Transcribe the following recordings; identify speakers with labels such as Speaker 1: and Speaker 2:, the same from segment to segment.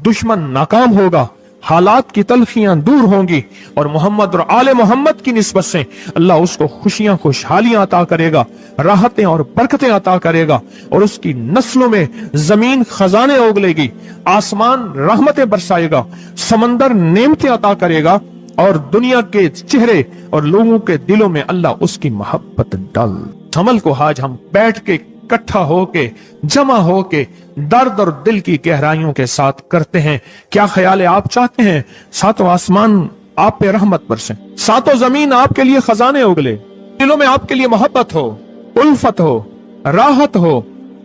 Speaker 1: दुश्मन नाकाम होगा, हालात की तलखियां दूर होंगी और मोहम्मद और आले मोहम्मद की निस्बत से अल्लाह उसको खुशियां खुशहालियां अता करेगा, राहतें और बरकतें अता करेगा और उसकी नस्लों में जमीन खजाने उगलेगी, आसमान रहमतें बरसाएगा, समंदर नेमतें अता करेगा और दुनिया के चेहरे और लोगों के दिलों में अल्लाह उसकी मोहब्बत डाल। अमल को आज हम बैठ के इकट्ठा होके जमा होके दर्द और दिल की गहराइयों के साथ करते हैं। क्या ख्याल है? आप चाहते हैं सातों आसमान आप पे रहमत बरसे, सातों जमीन आपके लिए खजाने उगले, दिलों में आपके लिए मोहब्बत हो, उल्फत हो, राहत हो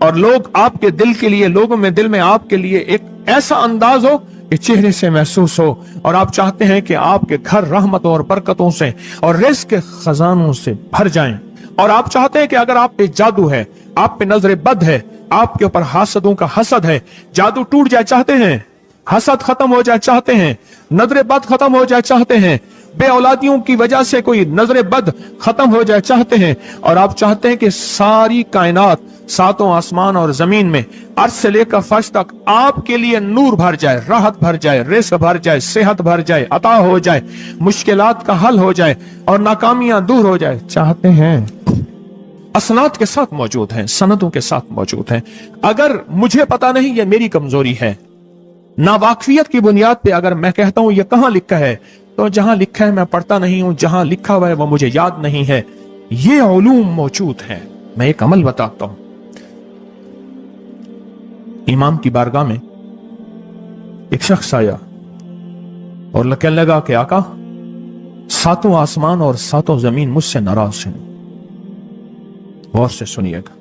Speaker 1: और लोग आपके दिल के लिए, लोगों में दिल में आपके लिए एक ऐसा अंदाज हो कि चेहरे से महसूस हो। और आप चाहते हैं कि आपके घर रहमतों और बरकतों से और रिज़्क़ के खजानों से भर जाएं। और आप चाहते हैं कि अगर आप पे जादू है, आप पे नजर बद है, आपके ऊपर हासदों का हसद है, जादू टूट जाए चाहते हैं, हसद खत्म हो जाए चाहते हैं, नजर बद खत्म हो जाए चाहते हैं, बे औलादियों की वजह से कोई नजर बद खत्म हो जाए चाहते हैं और आप चाहते हैं कि सारी कायनात, सातों आसमान और जमीन में अर्श से लेकर फर्श तक आपके लिए नूर भर जाए, राहत भर जाए, रिज़्क़ भर जाए, सेहत भर जाए, अता हो जाए, मुश्किलात का हल हो जाए और नाकामियां दूर हो जाए चाहते हैं। असनाद के साथ मौजूद हैं, सनदों के साथ मौजूद हैं। अगर मुझे पता नहीं, ये मेरी कमजोरी है, नावाकफियत की बुनियाद पे अगर मैं कहता हूं ये कहां लिखा है, तो जहां लिखा है मैं पढ़ता नहीं हूं, जहां लिखा हुआ है वो मुझे याद नहीं है। ये उलूम मौजूद हैं। मैं एक अमल बताता हूं। इमाम की बारगाह में एक शख्स आया और कहने लगा कि आका, सातों आसमान और सातों जमीन मुझसे नाराज हैं। गौर से सुनिएगा,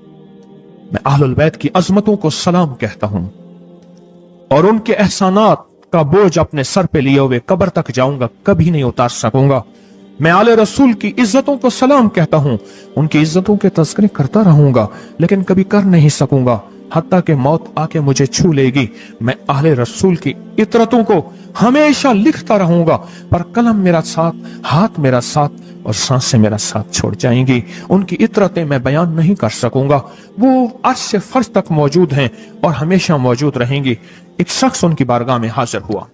Speaker 1: मैं अहलुल बैत की अजमतों को सलाम कहता हूं और उनके एहसानात का बोझ अपने सर पे लिए हुए कब्र तक जाऊंगा, कभी नहीं उतार सकूंगा। मैं आले रसूल की इज्जतों को सलाम कहता हूं, उनकी इज्जतों के तज़किरे करता रहूंगा, लेकिन कभी कर नहीं सकूंगा, हत्ता कि मौत आके मुझे छू लेगी। मैं आले रसूल की इतरतों को हमेशा लिखता रहूंगा, पर कलम मेरा साथ, हाथ मेरा साथ और सांसें मेरा साथ छोड़ जाएंगी। उनकी इतरतें मैं बयान नहीं कर सकूंगा। वो अर्श से फर्श तक मौजूद हैं और हमेशा मौजूद रहेंगी। एक शख्स उनकी बारगाह में हाजिर हुआ।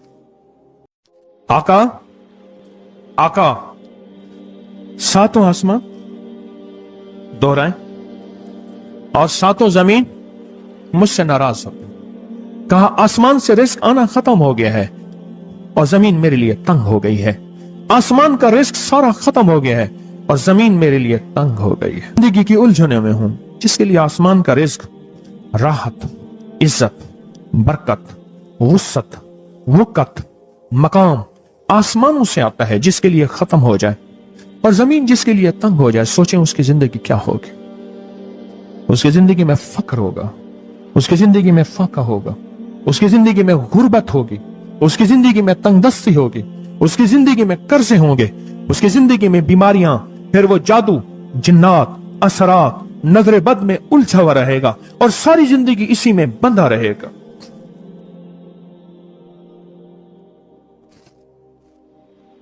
Speaker 1: आका, आका, सातों आसमान दोहराएं और सातों जमीन मुझसे नाराज हो गई। कहा, आसमान से रिज़्क़ आना खत्म हो गया है और जमीन मेरे लिए तंग हो गई है। आसमान का रिज़्क़ सारा खत्म हो गया है और जमीन मेरे लिए तंग हो गई है। जिंदगी की उलझनों में हूं, जिसके लिए आसमान का रिज़्क़, राहत, इज्जत, बरकत, वुसअत, वक़्त, मकाम आसमानों से आता है, जिसके लिए खत्म हो जाए और जमीन जिसके लिए तंग हो जाए, सोचें उसकी जिंदगी क्या होगी। उसकी जिंदगी में फक्र होगा, उसकी जिंदगी में फाका होगा, उसकी जिंदगी में गुर्बत होगी, उसकी जिंदगी में तंगदस्ती होगी, उसकी जिंदगी में कर्जे होंगे, उसकी जिंदगी में बीमारियां, फिर वो जादू, जिन्नात, असरात, नजर बद में उलझा हुआ रहेगा और सारी जिंदगी इसी में बंधा रहेगा।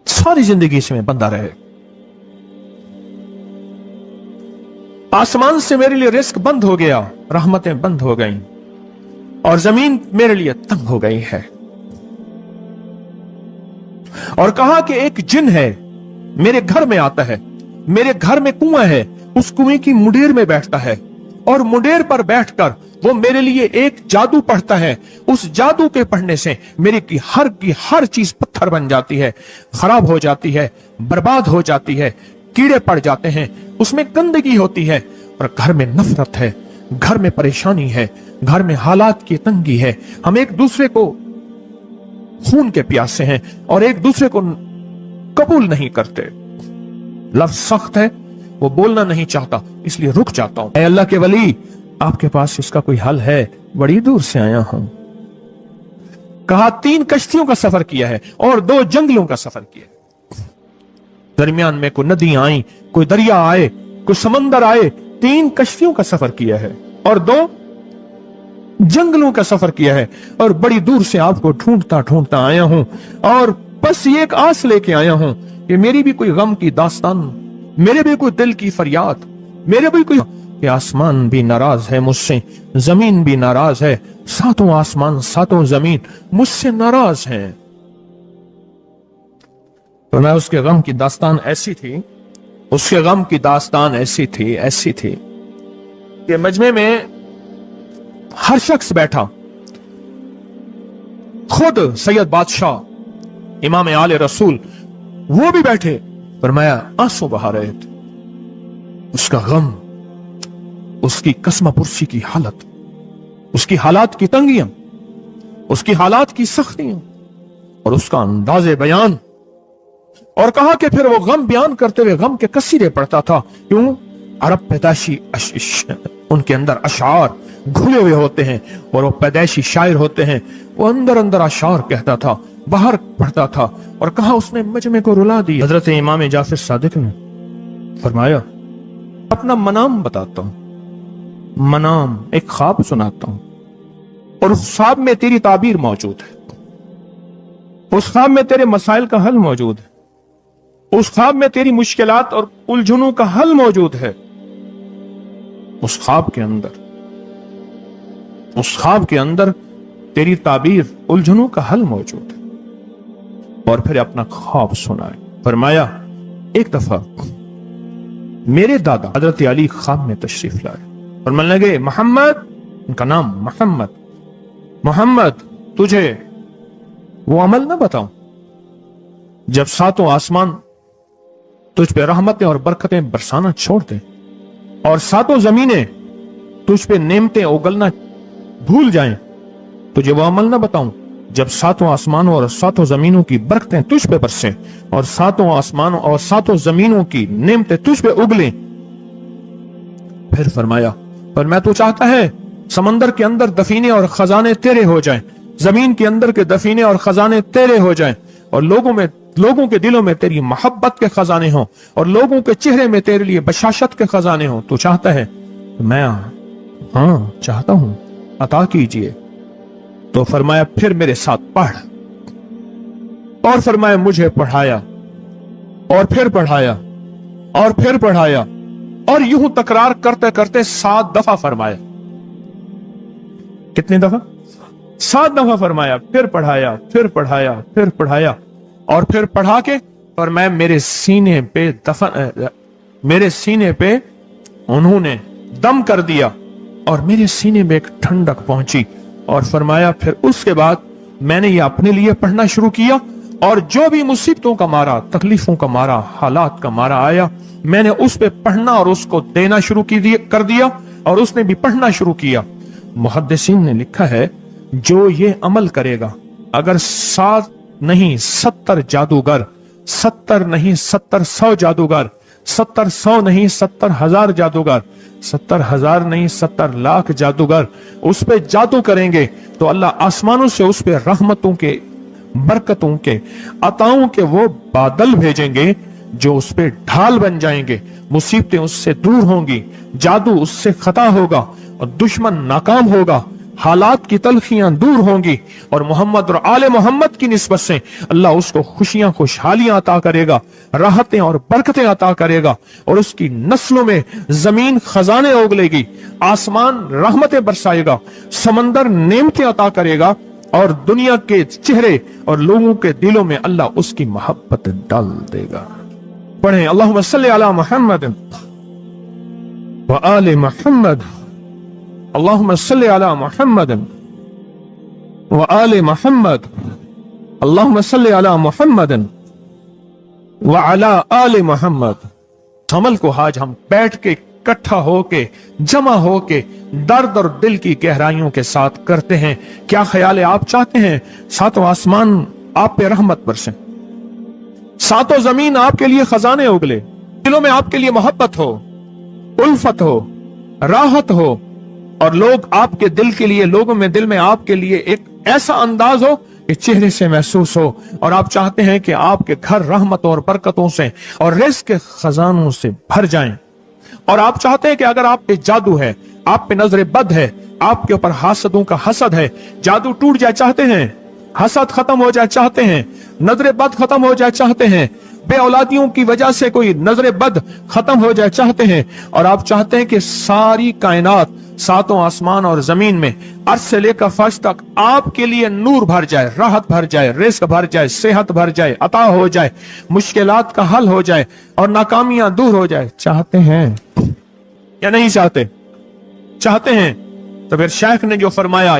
Speaker 1: सारी जिंदगी इसी में बंधा रहेगा। आसमान से मेरे लिए रिज़्क़ बंद हो गया, रहमतें बंद हो गईं और जमीन मेरे लिए तंग हो गई है। और कहा कि एक जिन है, मेरे घर में आता है, मेरे घर में कुआं है, उस कुएं की मुंडेर में बैठता है और मुंडेर पर बैठकर वो मेरे लिए एक जादू पढ़ता है। उस जादू के पढ़ने से मेरे की हर चीज पत्थर बन जाती है, खराब हो जाती है, बर्बाद हो जाती है, कीड़े पड़ जाते हैं, उसमें गंदगी होती है और घर में नफरत है, घर में परेशानी है, घर में हालात की तंगी है। हम एक दूसरे को खून के प्यासे हैं और एक दूसरे को कबूल नहीं करते। लफ्ज सख्त है, वो बोलना नहीं चाहता, इसलिए रुक जाता हूं। ऐ अल्लाह के वली, आपके पास इसका कोई हल है? बड़ी दूर से आया हूं। कहा, 3 कश्तियों का सफर किया है और 2 जंगलों का सफर किया है। दरमियान में कोई नदियां आई, कोई दरिया आए, कोई समंदर आए। 3 कश्तियों का सफर किया है और 2 जंगलों का सफर किया है और बड़ी दूर से आपको ढूंढता ढूंढता आया हूं और बस ये एक आस लेके आया हूं कि मेरी भी कोई गम की दास्तान, मेरे भी कोई दिल की फरियाद, मेरे भी कोई कि आसमान भी नाराज है मुझसे, जमीन भी नाराज है, सातों आसमान सातों जमीन मुझसे नाराज हैं। तो मैं उसके गम की दास्तान ऐसी थी, उसके गम की दास्तान ऐसी थी कि मजमे में हर शख्स बैठा, खुद सैयद बादशाह इमाम आले रसूल वो भी बैठे, फरमाया आंसू बहा रहे थे। उसका गम, उसकी कसम पुरसी की हालत, उसकी हालात की तंगियां, उसकी हालात की सख्तियां और उसका अंदाज़े बयान। और कहा कि फिर वो गम बयान करते हुए गम के कसीरे पढ़ता था। क्यों? अरब पैदाशी उनके अंदर अशार घुले हुए होते हैं और वो पैदाइशी शायर होते हैं। वो अंदर अंदर अशार कहता था, बाहर पढ़ता था। और कहा उसने मजमे को रुला दिया। हजरत इमाम जाफर सादिक ने फरमाया अपना मनाम बताता हूं, मनाम एक ख्वाब सुनाता हूं और उस ख्वाब में तेरी ताबीर मौजूद है, उस ख्वाब में तेरे मसाइल का हल मौजूद है, उस ख्वाब में तेरी मुश्किलात और उलझनों का हल मौजूद है। उस ख्वाब के अंदर तेरी ताबीर उलझनों का हल मौजूद है। और फिर अपना ख्वाब सुनाए। फरमाया एक दफा मेरे दादा हजरत अली ख्वाब में तशरीफ लाए और मिलने लगे, मोहम्मद, उनका नाम मोहम्मद, तुझे वो अमल ना बताऊं जब सातों आसमान तुझ पे रहमतें और बरकतें बरसाना छोड़ दें और सातों जमीनें तुझ पे नेमतें उगलना भूल जाएं, तुझे वो अमल ना बताऊं जब सातों आसमानों और सातों जमीनों की बरकतें तुझ पे बरसें और सातों आसमानों और सातों जमीनों की नेमतें तुझ पे उगलें। फिर फरमाया, पर मैं तो चाहता है समंदर के अंदर दफीने और खजाने तेरे हो जाएं, जमीन के अंदर के दफीने और खजाने तेरे हो जाएं और लोगों के दिलों में तेरी मोहब्बत के खजाने हों और लोगों के चेहरे में तेरे लिए बशाशत के खजाने हों। तू चाहता है? मैं हाँ चाहता हूं, अता कीजिए। तो फरमाया फिर मेरे साथ पढ़। और फरमाया मुझे पढ़ाया और फिर पढ़ाया और फिर पढ़ाया और यूं तकरार करते करते 7 दफा फरमाया। कितनी दफा? 7 दफा फरमाया। फिर पढ़ाया, फिर पढ़ाया, फिर पढ़ाया और फिर पढ़ा के और मैं मेरे सीने पे उन्होंने दम कर दिया और मेरे सीने में एक ठंडक पहुंची। और फरमाया फिर उसके बाद मैंने ये अपने लिए पढ़ना शुरू किया और जो भी मुसीबतों का मारा, तकलीफों का मारा, हालात का मारा आया, मैंने उस पे पढ़ना और उसको देना शुरू कर दिया और उसने भी पढ़ना शुरू किया। मुहद्दिसीन ने लिखा है जो ये अमल करेगा, अगर 7 नहीं 70 जादूगर, 70 नहीं 70,100 जादूगर, 70,100 नहीं 70,000 जादूगर, 70,000 नहीं 70 लाख जादूगर उस पे जादू करेंगे तो अल्लाह आसमानों से उस पे रहमतों के, बरकतों के, अताओं के वो बादल भेजेंगे जो उस पे ढाल बन जाएंगे। मुसीबतें उससे दूर होंगी, जादू उससे खता होगा और दुश्मन नाकाम होगा, हालात की तलखियां दूर होंगी और मोहम्मद और आले मोहम्मद की निस्बत से अल्लाह उसको खुशियां, खुशहालियां अता करेगा, राहतें और बरकतें अता करेगा और उसकी नस्लों में जमीन खजाने उगलेगी, आसमान रहमतें बरसाएगा, समंदर नेमतें अता करेगा और दुनिया के चेहरे और लोगों के दिलों में अल्लाह उसकी मोहब्बत डाल देगा। पढ़ें अल्लाहुम्मा सल्ली अला मुहम्मद व आले मुहम्मद, अल्लाहुम्मा सल्ली अला मुहम्मद व आले मुहम्मद, अल्लाहुम्मा सल्ली अला मुहम्मद व अला आले मुहम्मद। अमल को आज हम बैठ के इकट्ठा होके, जमा होके, दर्द और दिल की गहराइयों के साथ करते हैं। क्या ख्याल है? आप चाहते हैं सातों आसमान आप पे रहमत बरसें, सातों जमीन आपके लिए खजाने उगले, दिलों में आपके लिए मोहब्बत हो, उल्फत हो, राहत हो और लोग आपके दिल के लिए, लोगों में दिल में आपके लिए एक ऐसा अंदाज हो कि चेहरे से महसूस हो। और आप चाहते हैं कि आपके घर रहमतों और बरकतों से और रिज़्क़ के खजानों से भर जाएं। और आप चाहते हैं कि अगर आप पे जादू है, आप पे नजर बद है, आपके ऊपर हासदों का हसद है, जादू टूट जाए चाहते हैं, हसद खत्म हो जाए चाहते हैं, नजर बद खत्म हो जाए चाहते हैं बे औलादियों की वजह से कोई नजर बद खत्म हो जाए चाहते हैं, और आप चाहते हैं कि सारी कायनात, सातों आसमान और जमीन में अर्श से लेकर फर्श तक आपके लिए नूर भर जाए, राहत भर जाए, रिस्क भर जाए, सेहत भर जाए, अता हो जाए, मुश्किलात का हल हो जाए और नाकामियां दूर हो जाए। चाहते हैं या नहीं चाहते? चाहते हैं। तो फिर शेख ने जो फरमाया,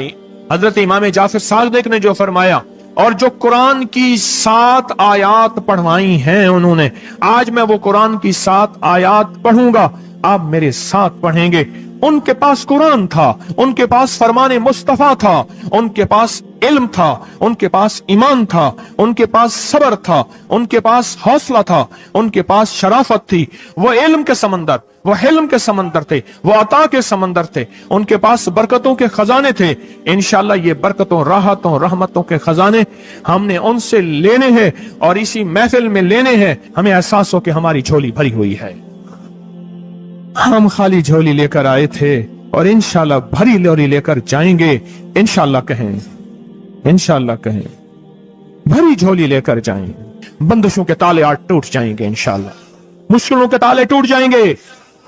Speaker 1: हजरत इमाम जाफर सादिक ने जो फरमाया, और जो कुरान की 7 आयात पढ़वाई हैं उन्होंने, आज मैं वो कुरान की 7 आयात पढ़ूंगा, आप मेरे साथ पढ़ेंगे। उनके पास कुरान था, उनके पास फरमाने मुस्तफा था, उनके पास इल्म था, उनके पास ईमान था, उनके पास सब्र था, उनके पास हौसला था, उनके पास शराफत थी। वो इल्म के समंदर, वो हिल्म के समंदर थे, वो अता के समंदर थे, उनके पास बरकतों के खजाने थे। इंशाअल्लाह ये बरकतों, राहतों, रहमतों के खजाने हमने उनसे लेने हैं और इसी महफिल में लेने हैं। हमें एहसास हो कि हमारी झोली भरी हुई है, हम खाली झोली लेकर आए थे और इंशाअल्लाह भरी झोली लेकर जाएंगे। इंशाअल्लाह कहें, इंशाअल्लाह कहें, भरी झोली लेकर जाएंगे। बंदिशों के ताले आज टूट जाएंगे इंशाअल्लाह, मुश्किलों के ताले टूट जाएंगे,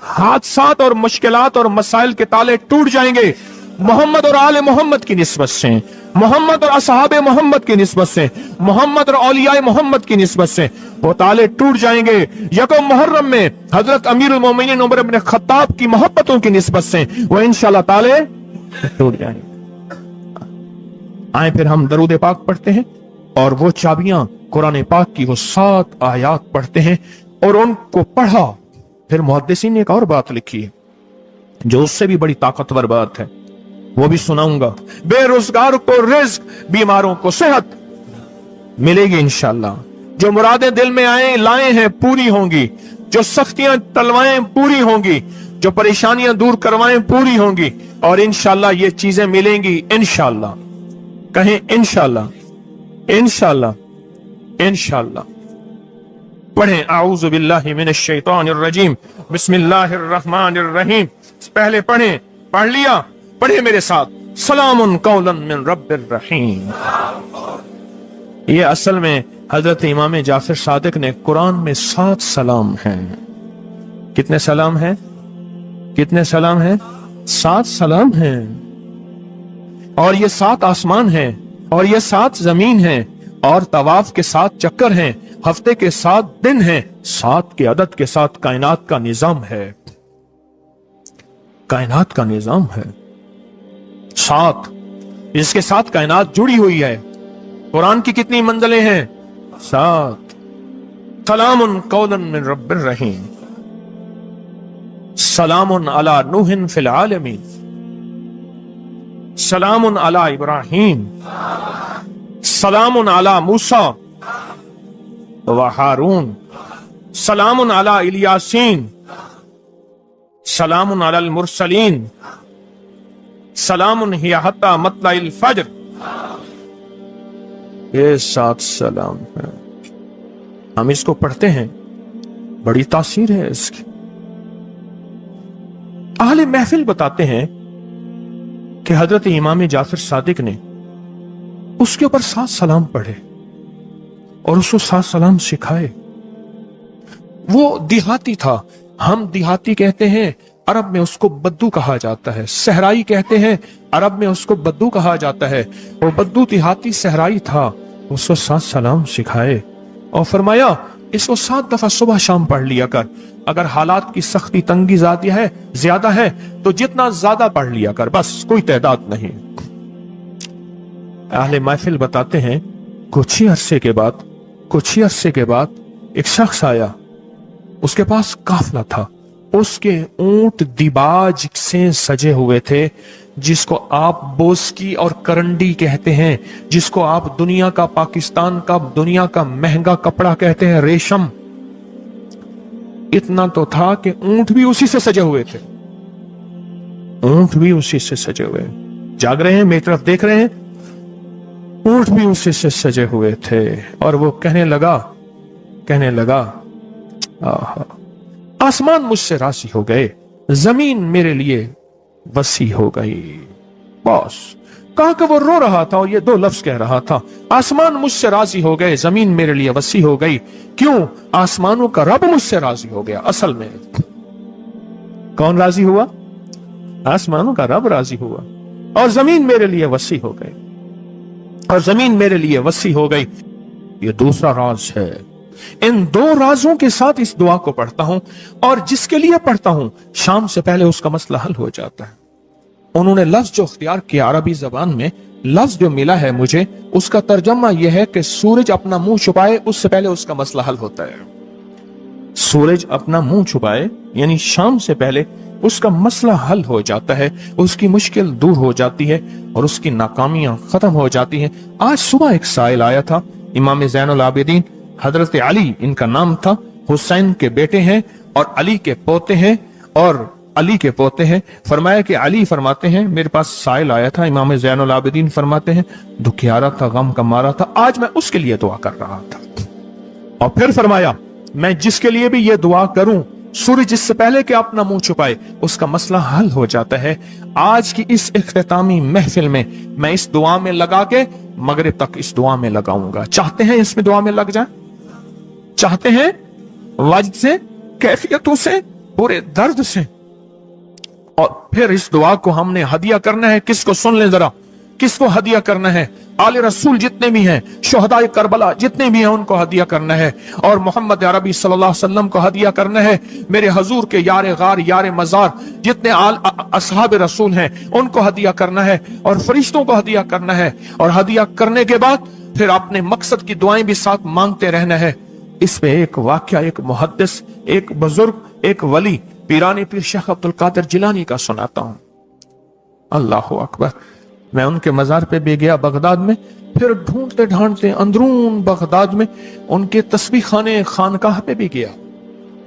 Speaker 1: हादसात और मुश्किलात और मसाइल के ताले टूट जाएंगे। मोहम्मद और आले मोहम्मद की निस्बत से, मोहम्मद और असहाबे मोहम्मद की निस्बत से, मोहम्मद और औलियाए मोहम्मद की निस्बत से वो ताले टूट जाएंगे। यकम मुहर्रम में हजरत अमीरुल मोमिनीन उमर इब्न खत्ताब की मोहब्बतों की निस्बत से वो इंशाअल्लाह ताले टूट जाएंगे। आए फिर हम दरूद पाक पढ़ते हैं और वो चाबियां कुरान पाक की वो 7 आयात पढ़ते हैं और उनको पढ़ा। फिर मुहद्दिसीन ने एक और बात लिखी है जो उससे भी बड़ी ताकतवर बात है, वो भी सुनाऊंगा। बेरोजगार को रिज्क, बीमारों को सेहत मिलेगी इंशाअल्लाह। जो मुरादें दिल में आए लाए हैं पूरी होंगी, जो सख्तियां टलवाएं पूरी होंगी, जो परेशानियां दूर करवाएं पूरी होंगी और इंशाअल्लाह ये चीजें मिलेंगी इंशाअल्लाह। कहें इंशाअल्लाह, इंशाअल्लाह, इंशाअल्लाह। पढ़ें आऊज़ु बिल्लाहि मिनश शैतानिर रजीम, बिस्मिल्लाहिर रहमानिर रहीम। पहले पढ़ें, पढ़ लिया, पढ़े मेरे साथ, सलामुन कौलन मिन रब्बिर रहीम। ये असल में हजरत इमाम जाफर सादिक ने कुरान में 7 सलाम हैं। कितने सलाम हैं? कितने सलाम हैं? 7 सलाम हैं। और ये 7 आसमान हैं और ये 7 जमीन हैं और तवाफ के 7 चक्कर हैं, हफ्ते के 7 दिन हैं, 7 के अदद के साथ कायनात का निजाम है। कायनात का निजाम है 7, इसके साथ कायनात जुड़ी हुई है। कुरान की कितनी मंजिलें हैं? 7। सलामुन कौलन मिन रब्बिर रहीम, सलामुन अला नूहिन फिल आलमीन, सलामुन अला इब्राहीम, सलामुन अला मूसा व हारून, सलामुन अला इलियासीन, सलामुन अलल मुरसलीन, सलामुन हिया हत्ता मतलाइल फज्र। ये 7 सलाम है। हम इसको पढ़ते हैं, बड़ी तासीर है इसकी। अहले महफिल बताते हैं कि हजरत इमाम जाफर सादिक ने उसके ऊपर 7 सलाम पढ़े और उसको 7 सलाम सिखाए। वो देहाती था, हम देहाती कहते हैं, अरब में उसको बद्दू कहा जाता है। सहराई कहते हैं, अरब में उसको बद्दू कहा जाता है। वो बद्दू देहाती सहराई था, उसको 7 सलाम सिखाए और फरमाया इसको 7 दफा सुबह शाम पढ़ लिया कर। अगर हालात की सख्ती तंगी ज्यादा है तो जितना ज्यादा पढ़ लिया कर, बस कोई तादाद नहीं। अहले महफिल बताते हैं कुछ ही अरसे के बाद एक शख्स आया, उसके पास काफिला था, उसके ऊंट दिबाज से सजे हुए थे, जिसको आप बोस्की और करंडी कहते हैं, जिसको आप दुनिया का, पाकिस्तान का दुनिया का महंगा कपड़ा कहते हैं, रेशम। इतना तो था कि ऊंट भी उसी से सजे हुए थे, ऊंट भी उसी से सजे हुए। जाग रहे हैं, मेरी तरफ देख रहे हैं, ऊंट भी उसी से सजे हुए थे। और वो कहने लगा आहा, आसमान मुझसे रासी हो गए, जमीन मेरे लिए वसी हो गई, बस कहा कि वो रो रहा था और ये दो लफ्ज कह रहा था, आसमान मुझसे राजी हो गए, जमीन मेरे लिए वसी हो गई। क्यों? आसमानों का रब मुझसे राजी हो गया। असल में कौन राजी हुआ? आसमानों का रब राजी हुआ और जमीन मेरे लिए वसी हो गई, और जमीन मेरे लिए वसी हो गई। ये दूसरा राज है। इन दो राजों के साथ इस दुआ को पढ़ता हूं, और जिसके लिए पढ़ता हूं शाम से पहले उसका मसला हल हो जाता है। उन्होंने लफ्ज जो इख्तियार किया अरबी जबान में, लफ्ज जो मिला है मुझे, उसका तर्जमा यह है कि सूरज अपना मुंह छुपाए उससे पहले उसका मसला हल होता है। सूरज अपना मुंह छुपाए यानी शाम से पहले उसका मसला हल हो जाता है, उसकी मुश्किल दूर हो जाती है और उसकी नाकामियां खत्म हो जाती हैं। आज सुबह एक साइल आया था, इमाम ज़ैनुल आबिदीन हजरत अली इनका नाम था, हुसैन के बेटे हैं और अली के पोते हैं, और अली के पोते हैं। फरमाया कि अली फरमाते हैं मेरे पास साइल आया था, इमाम ज़ैनुल आबिदीन फरमाते हैं दुखियारा था, गम का मारा था, आज मैं उसके लिए दुआ कर रहा था। और फिर फरमाया मैं जिसके लिए भी ये दुआ करूं, सूरज जिससे पहले कि अपना मुंह छुपाए उसका मसला हल हो जाता है। आज की इस इख्तितामी महफिल में मैं इस दुआ में लगा के मगरिब तक इस दुआ में लगाऊंगा। चाहते हैं इसमें दुआ में लग जाए? चाहते हैं वजद से, कैफियतों से, पूरे दर्द से? और फिर इस दुआ को हमने हदिया करना है। किसको? सुन ले जरा, किसको हदिया करना है? आले रसूल जितने भी हैं, शुहदाए करबला जितने भी हैं, उनको हदिया करना है। और मोहम्मद अरबी सल्लल्लाहु अलैहि वसल्लम को हदिया करना है। मेरे हजूर के यार गार यार मजार जितने असहाब रसूल हैं उनको हदिया करना है, और फरिश्तों को हदिया करना है। और हदिया करने के बाद फिर अपने मकसद की दुआएं भी साथ मांगते रहना है। इस पे एक वाक्या, एक मुहद्दिस, एक बुजुर्ग, एक वली पीरानी पीर शेख अब्दुल कादिर जिलानी का सुनाता हूं। अल्लाह अकबर। मैं उनके मजार पे भी गया बगदाद में, फिर ढूंढते ढांढते अंदरून बगदाद में उनके तस्बीह खाने खानकाह पे भी गया,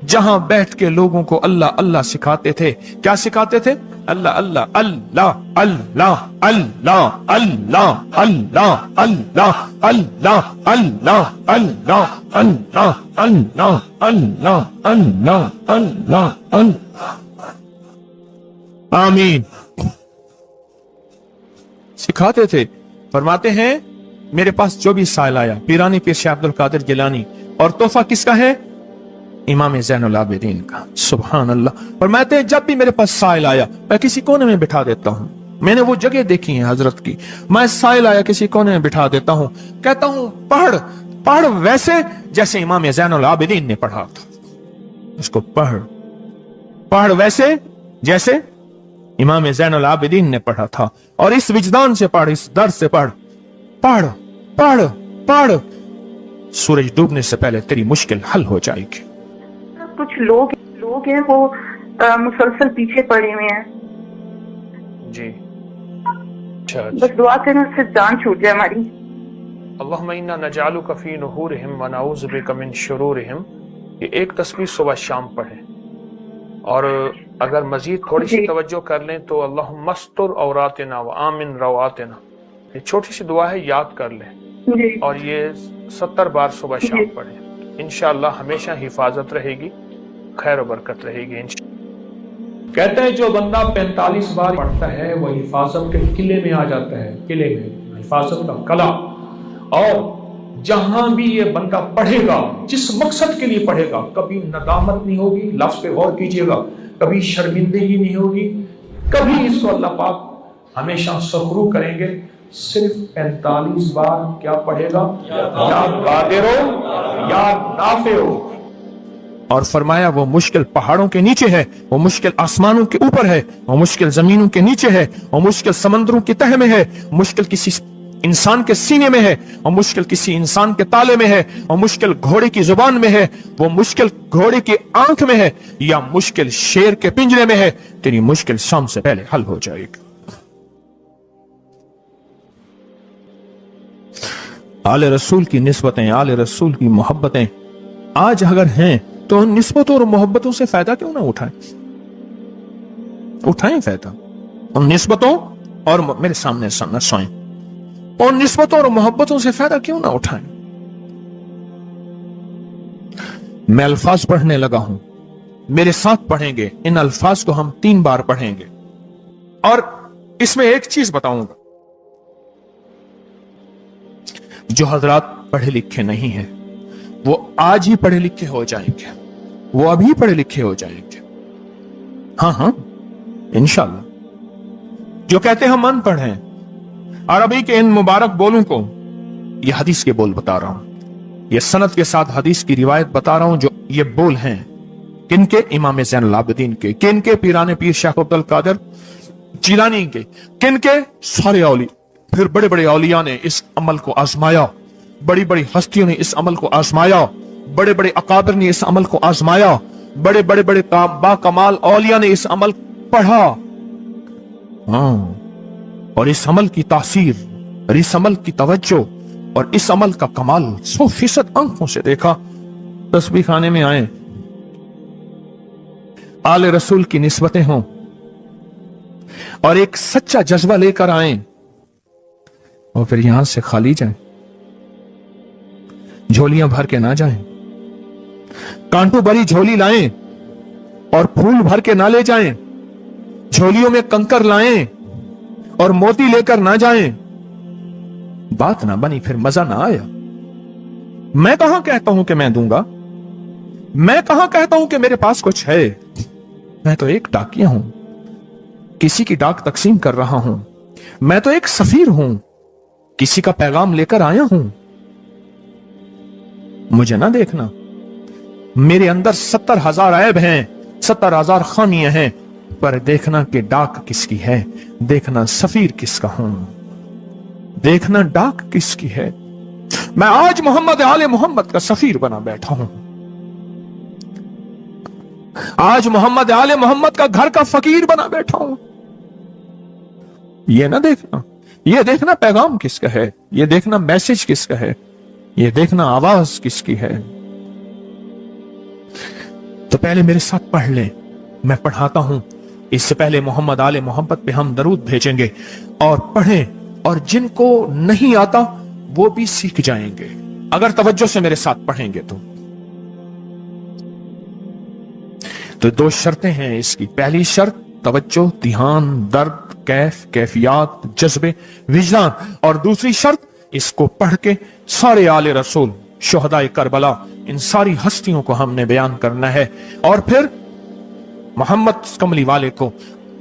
Speaker 1: जहां बैठ के लोगों को अल्लाह अल्लाह सिखाते थे। क्या सिखाते थे? अल्लाह अल्लाह अल्लाह अल्लाह अल्लाह अल्लाह अल्लाह अल्लाह अल्लाह अल्लाह अल्लाह अल्लाह अल्लाह अल्लाह अल्लाह अल्लाह अल्लाह। आमीन। सिखाते थे। फरमाते हैं मेरे पास जो भी साइल आया, पीरानी पीर शेख अब्दुल कादिर जिलानी, और तोहफा किसका है? इमाम ज़ैनुल आबिदीन का। सुभान अल्लाह। फरमाते हैं जब भी मेरे पास साइल आया मैं किसी कोने में बिठा देता हूं। मैंने वो जगह देखी है हजरत की, मैं साइल आया किसी कोने में बिठा देता हूं, कहता हूं पढ़ पढ़ वैसे जैसे इमाम ज़ैनुल आबिदीन ने पढ़ा था। इसको पढ़ पढ़ वैसे जैसे इमाम ज़ैनुल आबिदीन ने पढ़ा था, और इस विजदान से पढ़, इस दर्द से पढ़, पढ़ पढ़ पढ़। सूरज डूबने से पहले तेरी मुश्किल हल हो जाएगी।
Speaker 2: कुछ लोग हैं वो मुसलसल पीछे पड़े हुए हैं
Speaker 1: जी।
Speaker 2: बस दुआ करने से जान छूट जाए हमारी।
Speaker 1: अल्लाहुम्मा इन्ना नजअलुका फी नुहुरिहिम व नऊज़ु बिका मिन शुरूरिहिम। ये एक तस्बीह सुबह शाम पढ़े, और अगर मजीद थोड़ी सी तवज्जो कर लें तो अल्लाहुम्मा अस्तुर औरातिना व आमिन रवातिना, ये छोटी सी दुआ है, याद कर लें, और ये 70 बार सुबह शाम पढ़े। इंशाअल्लाह हमेशा हिफाजत रहेगी, खैर बरकत रहेगी। कहते हैं जो बंदा 45 बार पढ़ता है वो हिफाजत के किले में आ जाता है, किले में, हिफाजत का कला। और जहां भी ये बंदा पढ़ेगा, जिस मकसद के लिए पढ़ेगा, कभी नदामत नहीं होगी, लफ्ज पे गौर कीजिएगा, कभी शर्मिंदगी नहीं होगी, कभी इसको अल्लाह पाक हमेशा सखरू करेंगे। सिर्फ 45 बार क्या पढ़ेगा? या कादिरो या नाफिओ। और फरमाया वो मुश्किल पहाड़ों के नीचे है, वो मुश्किल आसमानों के ऊपर है, वो मुश्किल जमीनों के नीचे है, वो मुश्किल समंदरों की तह में है, मुश्किल किसी इंसान के सीने में है, और मुश्किल किसी इंसान के ताले में है, और मुश्किल घोड़े की जुबान में है, वो मुश्किल घोड़े की आंख में है, या मुश्किल शेर के पिंजरे में है। तेरी मुश्किल शाम से पहले हल हो जाएगी। आले रसूल की निस्बतें, आले रसूल की मोहब्बतें आज अगर हैं तो उन निस्बतों और मोहब्बतों से फायदा क्यों ना उठाएं? उठाएं फायदा उन निस्बतों, और मेरे सामने सोएं, उन निस्बतों और मोहब्बतों से फायदा क्यों ना उठाएं? मैं अल्फाज पढ़ने लगा हूं, मेरे साथ पढ़ेंगे। इन अल्फाज को हम 3 बार पढ़ेंगे, और इसमें एक चीज बताऊंगा, जो हजरात पढ़े लिखे नहीं है वो आज ही पढ़े लिखे हो जाएंगे, वो अभी पढ़े लिखे हो जाएंगे। हाँ हाँ इंशाल्लाह। जो कहते हम अनपढ़ हैं, अरबी के इन मुबारक बोलों को, ये हदीस के बोल बता रहा हूं, ये सनद के साथ हदीस की रिवायत बता रहा हूं। जो ये बोल हैं किनके? इमाम ज़ैनुल आबिदीन के। किनके? पीराने पीर शेख अब्दुल कादिर जिलानी के। किनके? सारे औलिया। फिर बड़े बड़े औलिया ने इस अमल को आजमाया, बड़ी बड़ी हस्तियों ने इस अमल को आजमाया, बड़े बड़े अकाबिर ने इस अमल को आजमाया, बड़े बड़े बड़े बाकमाल औलिया ने इस अमल पढ़ा। और इस अमल की तासीर और इस अमल की तवज्जो और इस अमल का कमाल 100% आंखों से देखा। तस्बीह खाने में आए, आले रसूल की निस्बतें हों और एक सच्चा जज्बा लेकर आए और फिर यहां से खाली जाएं, झोलियां भर के ना जाएं, कांटों भरी झोली लाएं और फूल भर के ना ले जाएं, झोलियों में कंकर लाएं और मोती लेकर ना जाएं। बात ना बनी, फिर मजा ना आया। मैं कहां कहता हूं कि मैं दूंगा, मैं कहां कहता हूं कि मेरे पास कुछ है। मैं तो एक डाकिया हूं, किसी की डाक तकसीम कर रहा हूं। मैं तो एक सफीर हूं, किसी का पैगाम लेकर आया हूं। मुझे ना देखना, मेरे अंदर 70,000 ऐब हैं, 70,000 खामियां हैं, पर देखना कि डाक किसकी है, देखना सफीर किसका हूं, देखना डाक किसकी है। मैं आज मोहम्मद आले मोहम्मद का सफीर बना बैठा हूं। आज मोहम्मद आले मोहम्मद का घर का फकीर बना बैठा हूं। ये ना देखना, ये देखना पैगाम किसका है, ये देखना मैसेज किसका है, ये देखना आवाज किसकी है। तो पहले मेरे साथ पढ़ लें, मैं पढ़ाता हूं। इससे पहले मोहम्मद आले मोहम्मद पे हम दरूद भेजेंगे और पढ़ें, और जिनको नहीं आता वो भी सीख जाएंगे अगर तवज्जो से मेरे साथ पढ़ेंगे तो दो शर्तें हैं इसकी। पहली शर्त तवज्जो, ध्यान, दर्द, कैफियत, जज्बे, विजदान। और दूसरी शर्त, इसको पढ़ के सारे आले रसूल, शुहदाए करबला, इन सारी हस्तियों को हमने बयान करना है। और फिर मोहम्मद कमली वाले को,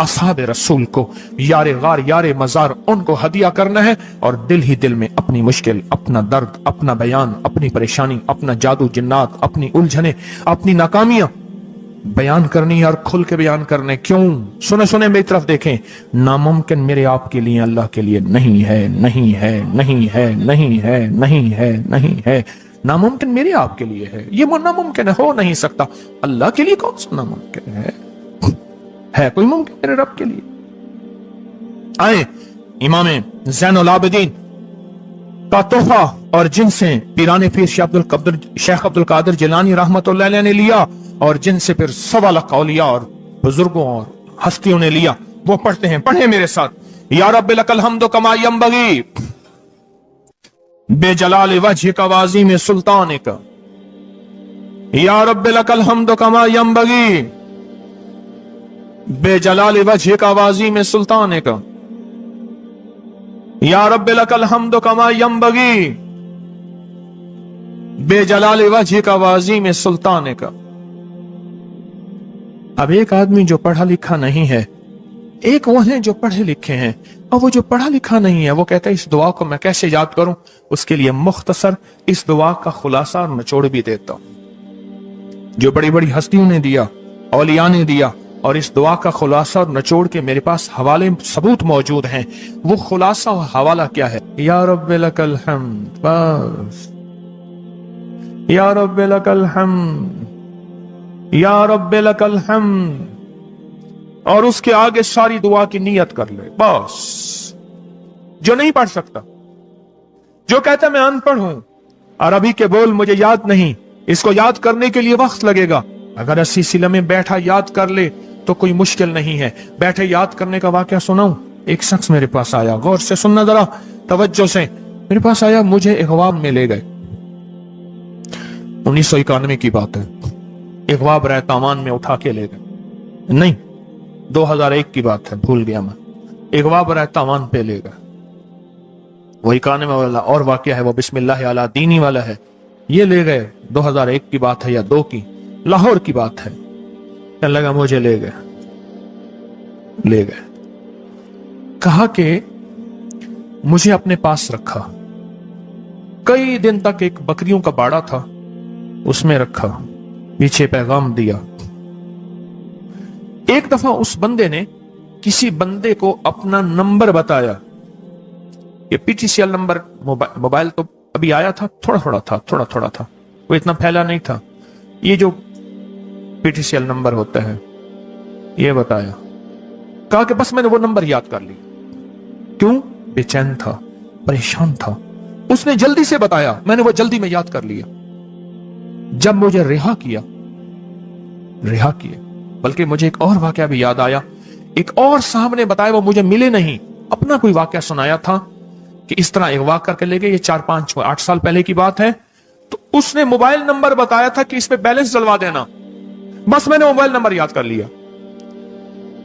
Speaker 1: असहाब रसूल को, यारे गार यारे मजार, उनको हदिया करना है। और दिल ही दिल में अपनी मुश्किल, अपना दर्द, अपना बयान, अपनी परेशानी, अपना जादू जिन्नात, अपनी उलझने, अपनी नाकामियां बयान करनी है और खुल के बयान करने। क्यों? सुने सुने मेरी तरफ देखें। नामुमकिन मेरे आपके लिए अल्लाह के लिए नहीं है, नहीं है, नहीं है, नहीं है, नहीं है, नहीं है। नामुमकिन मेरे आपके लिए है, ये नामुमकिन हो नहीं सकता। अल्लाह के लिए कौन सा नामुमकिन है कोई मुमकिन मेरे रब के लिए? आए इमाम ज़ैनुल आबिदीन का तोहफा, और जिनसे पीराने पीर शेख अब्दुल कादिर जिलानी रहमतुल्लाह अलैह ने लिया, और जिनसे फिर 1.25 लाख औलिया और बुजुर्गों और हस्तियों ने लिया, वो पढ़ते हैं। पढ़े मेरे साथ। या रब्बि लकल हम्दु कमा यंबगी बेजलाल वजहिका वाज़ीम सुल्तानिका। या रब्बि लकल हम्दु कमा यंबगी बेजलाल वजहिका वाज़ीम सुल्तानिका। या रब्बि लकल हम्दु कमा यंबगी बेजलाल वजहिका वाज़ीम सुल्तानिका। अब एक आदमी जो पढ़ा लिखा नहीं है, एक वो है जो पढ़े लिखे हैं, और वो जो पढ़ा लिखा नहीं है वो कहता है इस दुआ को मैं कैसे याद करूं। उसके लिए मुख्तसर इस दुआ का खुलासा और निचोड़ भी देता हूं जो बड़ी बड़ी हस्तियों ने दिया, औलिया ने दिया, और इस दुआ का खुलासा और निचोड़ के मेरे पास हवाले सबूत मौजूद हैं। वो खुलासा और हवाला क्या है? या रब्बि लकल हम्द, बस। या रब्बि लकल हम्द, या रब्बि लकल हम्द, और उसके आगे सारी दुआ की नियत कर ले, बस। जो नहीं पढ़ सकता, जो कहता मैं अनपढ़ हूं, अरबी के बोल मुझे याद नहीं, इसको याद करने के लिए वक्त लगेगा, अगर 80 सिले में बैठा याद कर ले तो कोई मुश्किल नहीं है। बैठे याद करने का वाकया सुनाऊं। एक शख्स मेरे पास आया, गौर से सुनना जरा, तवज्जो से। मेरे पास आया, मुझे इगवाब में ले गए। 1991 की बात है। इगवाब रहतामान में उठा के ले गए, नहीं 2001 की बात है, भूल गया मैं। इगवाब रहतामान पे ले गए। वही काने वाला और वाकया है वो बिस्मिल्लाह अला दीनी वाला है। ये ले गए, 2001 की बात है या 2 की, लाहौर की बात है। कहने लगा मुझे ले गए। कहा कि मुझे अपने पास रखा, कई दिन तक एक बकरियों का बाड़ा था उसमें रखा, पीछे पैगाम दिया। एक दफा उस बंदे ने किसी बंदे को अपना नंबर बताया। ये पीटीसीएल नंबर, मोबाइल तो अभी आया था, थोड़ा थोड़ा था, वो इतना फैला नहीं था। ये जो पीटीसीएल नंबर होता है ये बताया। कहा कि बस मैंने वो नंबर याद कर लिया। क्यों? बेचैन था, परेशान था। उसने जल्दी से बताया, मैंने वो जल्दी में याद कर लिया। जब मुझे रिहा किया, बल्कि मुझे एक और वाकया भी याद आया। एक और साहब ने बताया, वो मुझे मिले नहीं, अपना कोई वाकया सुनाया था कि इस तरह एक वाक करके ले गए। ये 4, 5, 8 साल पहले की बात है। तो उसने मोबाइल नंबर बताया था कि इस पे बैलेंस डलवा देना। बस मैंने मोबाइल नंबर याद कर लिया।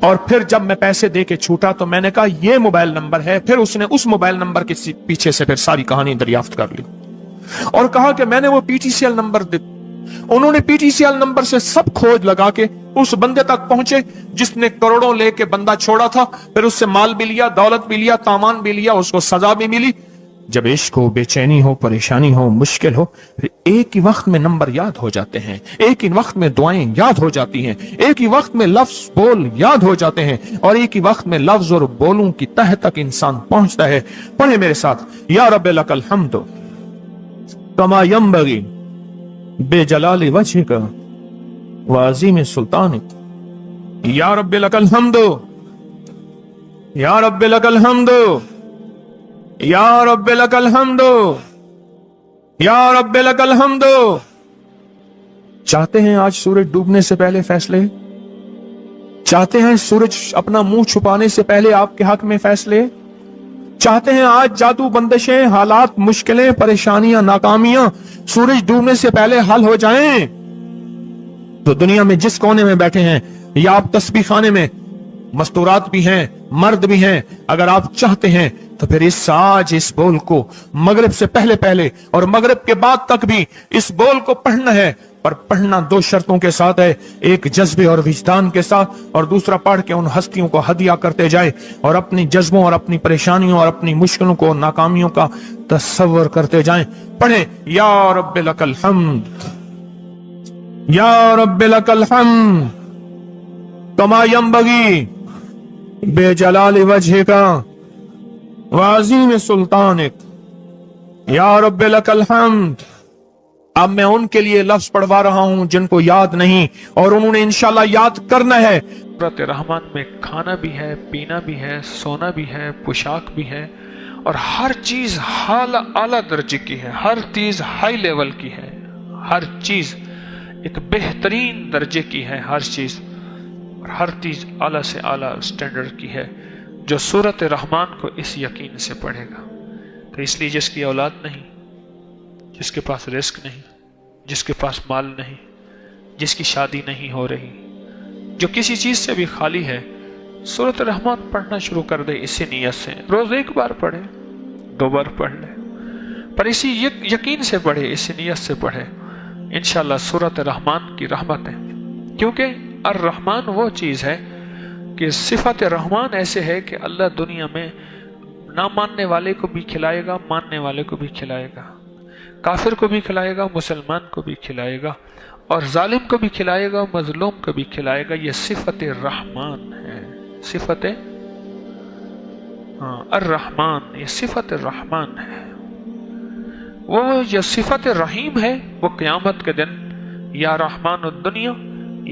Speaker 1: और फिर जब मैं पैसे दे के छूटा तो मैंने कहा ये मोबाइल नंबर है। फिर उसने उस मोबाइल नंबर के पीछे से फिर सारी कहानी दरियाफ्त कर ली और कहा कि मैंने वो पीटीसीएल नंबर दे। उन्होंने पीटीसीएल नंबर से सब खोज लगा के उस बंदे तक पहुंचे जिसने करोड़ों लेके बंदा छोड़ा था। फिर उससे माल भी लिया, दौलत भी लिया, सामान भी लिया, उसको सजा भी मिली। जब इश्क हो, बेचैनी हो, परेशानी हो, मुश्किल हो, फिर एक ही वक्त में नंबर याद हो जाते हैं, एक ही वक्त में दुआएं याद हो जाती हैं, एक ही वक्त में लफ्ज बोल याद हो जाते हैं और एक ही वक्त में लफ्ज और बोलों की तह तक इंसान पहुंचता है। पढ़े मेरे साथ, या रब्बे लकल हम्द कमा यंबगी बेजलाल वजहिका व अज़ीम सुल्तानिक। या रब्बे लकल हम्द, या रब्बे लकल हम्द, या रब्बे लकल हम्दो, या रब्बे लकल हम्दो। चाहते हैं आज सूरज डूबने से पहले फैसले? चाहते हैं सूरज अपना मुंह छुपाने से पहले आपके हक में फैसले? चाहते हैं आज जादू, बंदिशें, हालात, मुश्किलें, परेशानियां, नाकामियां सूरज डूबने से पहले हल हो जाएं? तो दुनिया में जिस कोने में बैठे हैं या आप तस्बीह खाने में, मस्तूरात भी हैं, मर्द भी हैं, अगर आप चाहते हैं तो फिर इस बोल को मगरिब से पहले और मगरिब के बाद तक भी इस बोल को पढ़ना है। पर पढ़ना 2 शर्तों के साथ है, एक जज्बे और विजदान के साथ और दूसरा पढ़ के उन हस्तियों को हदिया करते जाए और अपनी जज्बों और अपनी परेशानियों और अपनी मुश्किलों को, नाकामियों का तस्वर करते जाएं। पढ़े, या रब्बे लकल हम्द, या रब्बे लकल हम्द कमा यंबगी बेजलाल वजहिका व अज़ीम सुल्तानिक। या रब्बे लकल हम्द। अब मैं उनके लिए लफ्ज पढ़वा रहा हूं जिनको याद नहीं और उन्होंने इंशाल्लाह याद करना है। सूरत रहमान में खाना भी है, पीना भी है, सोना भी है, पोशाक भी है और हर चीज आला दर्जे की है, हर चीज हाई लेवल की है, हर चीज एक बेहतरीन दर्जे की है, हर चीज और हर चीज आला से आला स्टैंडर्ड की है। जो सूरत रहमान को इस यकीन से पढ़ेगा, तो इसलिए जिसकी औलाद नहीं, जिसके पास रिस्क नहीं, जिसके पास माल नहीं, जिसकी शादी नहीं हो रही, जो किसी चीज से भी खाली है, सूरत रहमान पढ़ना शुरू कर दे इसी नियत से। रोज 1 बार पढ़े, 2 बार पढ़ ले, पर इसी यकीन से पढ़े, इसी नियत से पढ़े। इंशाअल्लाह सूरत रहमान की रहमत है, क्योंकि अर रहमान वो चीज है कि सिफत रहमान ऐसे है कि अल्लाह दुनिया में ना मानने वाले को भी खिलाएगा, मानने वाले को भी खिलाएगा, काफिर को भी खिलाएगा, मुसलमान को भी खिलाएगा और जालिम को भी खिलाएगा, मजलूम को भी खिलाएगा। ये सिफत रहमान है, सिफत अर रहमान, ये सिफत रहमान है। वो ये सिफत रहीम है, वो क़यामत के दिन या रहमान दुनिया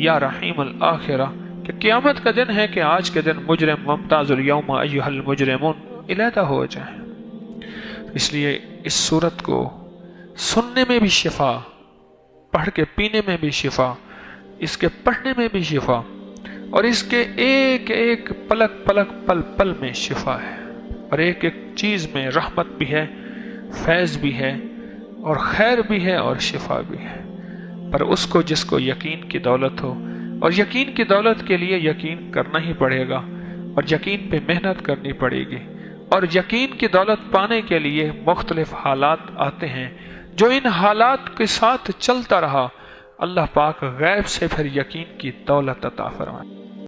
Speaker 1: या रहीम अल आखिरा, कि क़यामत का दिन है कि आज के दिन मुजरिम मुमताजुल यौम अय्युहल मुजरिमून इलाहा हो जाए। इसलिए इस सूरत को सुनने में भी शिफा, पढ़ के पीने में भी शिफा, इसके पढ़ने में भी शिफा और इसके एक एक पलक पलक पल पल में शिफा है और एक एक चीज में रहमत भी है, फैज भी है और खैर भी है और शिफा भी है। पर उसको जिसको यकीन की दौलत हो, और यकीन की दौलत के लिए यकीन करना ही पड़ेगा और यकीन पे मेहनत करनी पड़ेगी
Speaker 3: اور یقین کی دولت پانے کے لیے مختلف حالات آتے ہیں، جو ان حالات کے ساتھ چلتا رہا، اللہ پاک غیب سے پھر یقین کی دولت عطا فرمائے۔